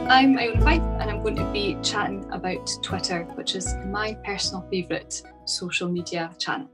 I'm Iona Fife and I'm going to be chatting about Twitter, which is my personal favourite social media channel.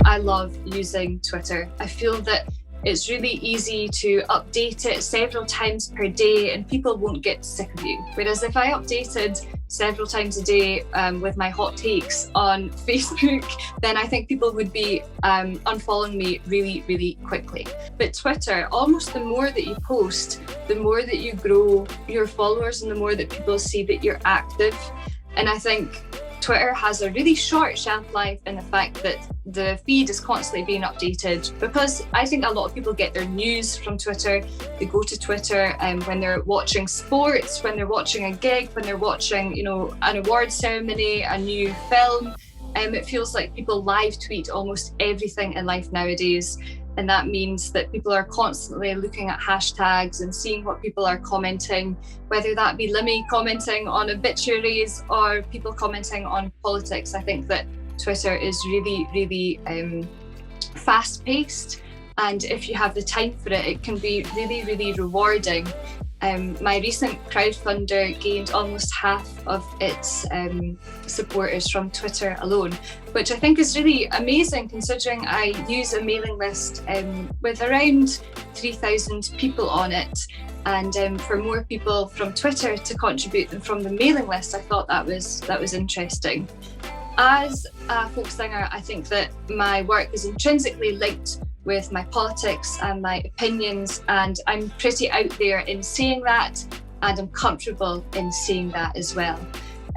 I love using Twitter. I feel that it's really easy to update it several times per day and people won't get sick of you. Whereas if I updated several times a day with my hot takes on Facebook, then I think people would be unfollowing me really, really quickly. But Twitter, almost the more that you post, the more that you grow your followers and the more that people see that you're active. And I think Twitter has a really short shelf life in the fact that the feed is constantly being updated, because I think a lot of people get their news from Twitter. They go to Twitter when they're watching sports, when they're watching a gig, when they're watching, an award ceremony, a new film. It feels like people live tweet almost everything in life nowadays. And that means that people are constantly looking at hashtags and seeing what people are commenting, whether that be Limmy commenting on obituaries or people commenting on politics. I think that Twitter is really, really fast-paced. And if you have the time for it, it can be really, really rewarding. My recent crowdfunder gained almost half of its supporters from Twitter alone, which I think is really amazing considering I use a mailing list with around 3,000 people on it. And for more people from Twitter to contribute than from the mailing list, I thought that was interesting. As a folk singer, I think that my work is intrinsically linked with my politics and my opinions, and I'm pretty out there in saying that, and I'm comfortable in saying that as well.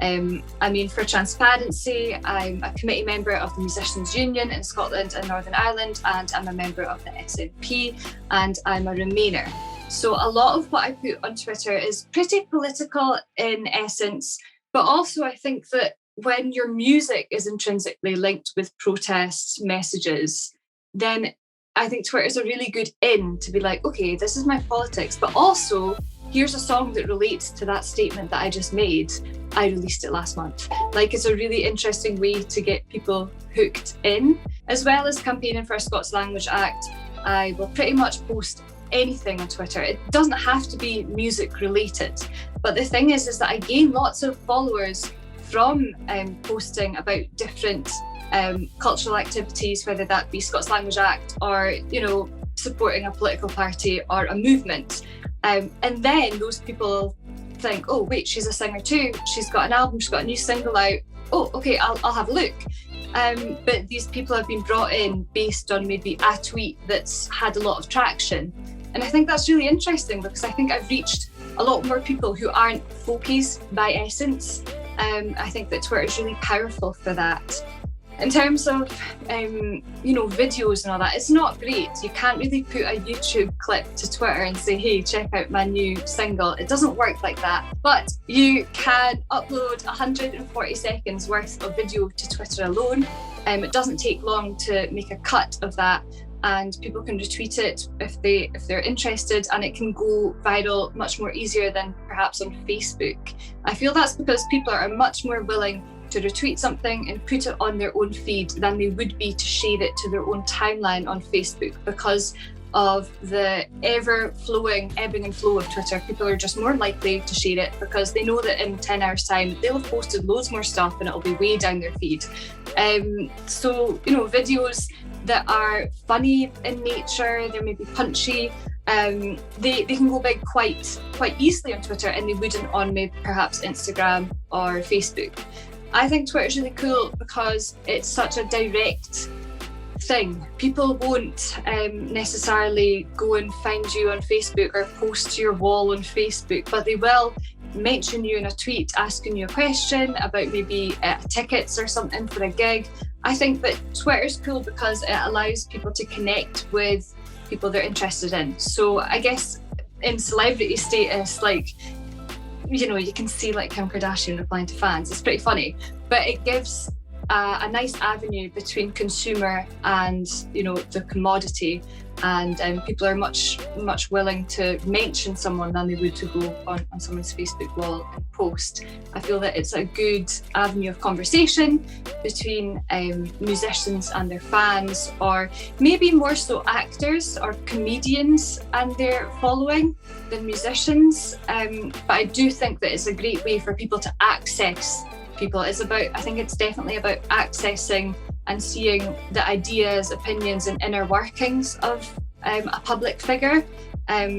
For transparency, I'm a committee member of the Musicians' Union in Scotland and Northern Ireland, and I'm a member of the SNP, and I'm a Remainer. So a lot of what I put on Twitter is pretty political in essence, but also I think that when your music is intrinsically linked with protest messages, then I think Twitter is a really good in to be like, okay, this is my politics, but also here's a song that relates to that statement that I just made. I released it last month. It's a really interesting way to get people hooked in. As well as campaigning for a Scots Language Act, I will pretty much post anything on Twitter. It doesn't have to be music related. But the thing is that I gain lots of followers from posting about different cultural activities, whether that be Scots Language Act or, supporting a political party or a movement. And then those people think, oh, wait, she's a singer too. She's got an album, she's got a new single out. Oh, okay, I'll have a look. But these people have been brought in based on maybe a tweet that's had a lot of traction. And I think that's really interesting because I think I've reached a lot more people who aren't folkies by essence. I think that Twitter is really powerful for that. In terms of, videos and all that, it's not great. You can't really put a YouTube clip to Twitter and say, hey, check out my new single. It doesn't work like that. But you can upload 140 seconds worth of video to Twitter alone. It doesn't take long to make a cut of that, and people can retweet it if they're interested, and it can go viral much more easier than perhaps on Facebook. I feel that's because people are much more willing to retweet something and put it on their own feed than they would be to share it to their own timeline on Facebook, because of the ever-flowing ebbing and flow of Twitter. People are just more likely to share it because they know that in 10 hours time they'll have posted loads more stuff and it'll be way down their feed. Videos that are funny in nature, they're maybe punchy, they can go big quite easily on Twitter, and they wouldn't on maybe perhaps Instagram or Facebook. I think Twitter's really cool because it's such a direct thing. People won't necessarily go and find you on Facebook or post to your wall on Facebook, but they will mention you in a tweet asking you a question about maybe tickets or something for a gig. I think that Twitter's cool because it allows people to connect with people they're interested in. So I guess in celebrity status, you can see Kim Kardashian replying to fans. It's pretty funny, but it gives a nice avenue between consumer and, the commodity. And people are much willing to mention someone than they would to go on someone's Facebook wall and post. I feel that it's a good avenue of conversation between musicians and their fans, or maybe more so actors or comedians and their following than musicians. But I do think that it's a great way for people to access people. I think it's definitely about accessing and seeing the ideas, opinions and inner workings of a public figure,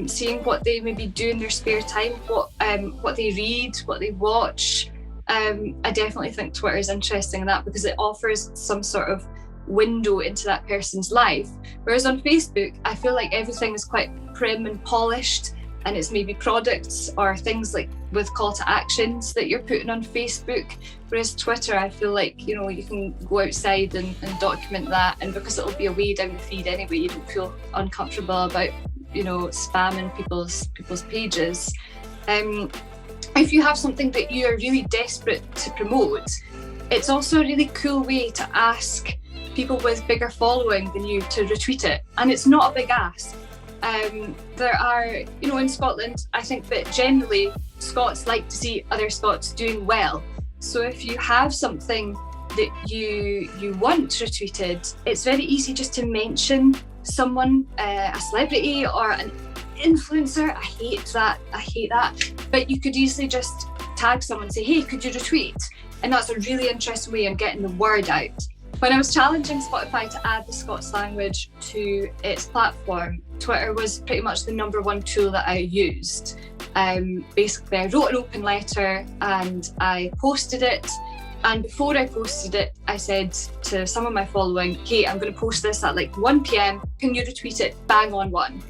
seeing what they maybe do in their spare time, what they read, what they watch. I definitely think Twitter is interesting in that because it offers some sort of window into that person's life. Whereas on Facebook, I feel like everything is quite prim and polished, and it's maybe products or things like with call to actions that you're putting on Facebook. Whereas Twitter, I feel like, you can go outside and document that, and because it'll be away down the feed anyway, you don't feel uncomfortable about, spamming people's pages. If you have something that you are really desperate to promote, it's also a really cool way to ask people with bigger following than you to retweet it. And it's not a big ask. There are, in Scotland, I think that generally Scots like to see other Scots doing well. So if you have something that you want retweeted, it's very easy just to mention someone, a celebrity or an influencer. I hate that. But you could easily just tag someone and say, hey, could you retweet? And that's a really interesting way of getting the word out. When I was challenging Spotify to add the Scots language to its platform, Twitter was pretty much the number one tool that I used. Basically, I wrote an open letter and I posted it. And before I posted it, I said to some of my following, hey, I'm going to post this at 1 p.m. Can you retweet it bang on 1?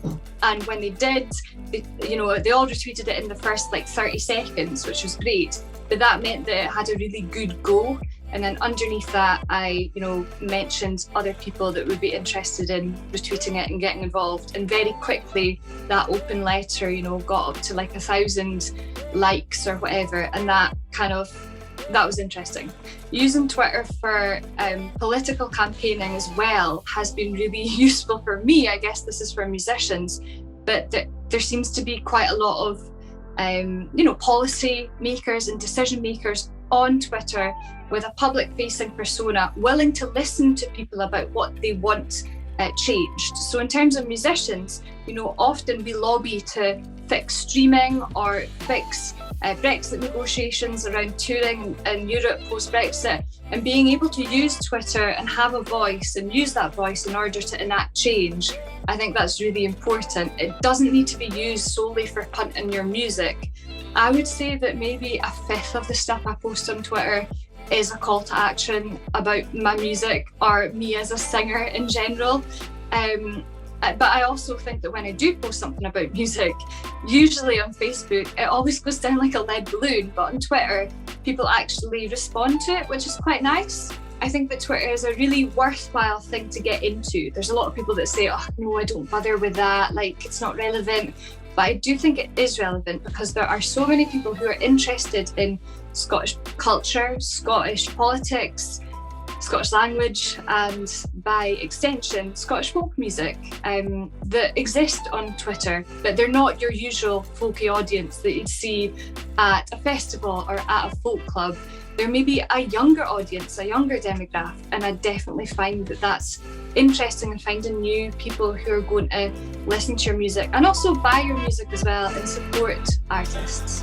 And when they did, they all retweeted it in the first 30 seconds, which was great. But that meant that it had a really good go. And then underneath that, I, mentioned other people that would be interested in retweeting it and getting involved. And very quickly, that open letter, got up to 1,000 likes or whatever. And that was interesting. Using Twitter for political campaigning as well has been really useful for me. I guess this is for musicians, but there seems to be quite a lot of policy makers and decision makers on Twitter with a public-facing persona willing to listen to people about what they want changed. So in terms of musicians, often we lobby to fix streaming or fix Brexit negotiations around touring in Europe post-Brexit, and being able to use Twitter and have a voice and use that voice in order to enact change, I think that's really important. It doesn't need to be used solely for punting your music. I would say that maybe a fifth of the stuff I post on Twitter is a call to action about my music or me as a singer in general. But I also think that when I do post something about music, usually on Facebook, it always goes down like a lead balloon, but on Twitter, people actually respond to it, which is quite nice. I think that Twitter is a really worthwhile thing to get into. There's a lot of people that say, oh, no, I don't bother with that, it's not relevant. But I do think it is relevant because there are so many people who are interested in Scottish culture, Scottish politics, Scottish language, and by extension, Scottish folk music that exist on Twitter, but they're not your usual folky audience that you'd see at a festival or at a folk club. There may be a younger audience, a younger demographic, and I definitely find that that's interesting, and finding new people who are going to listen to your music and also buy your music as well and support artists.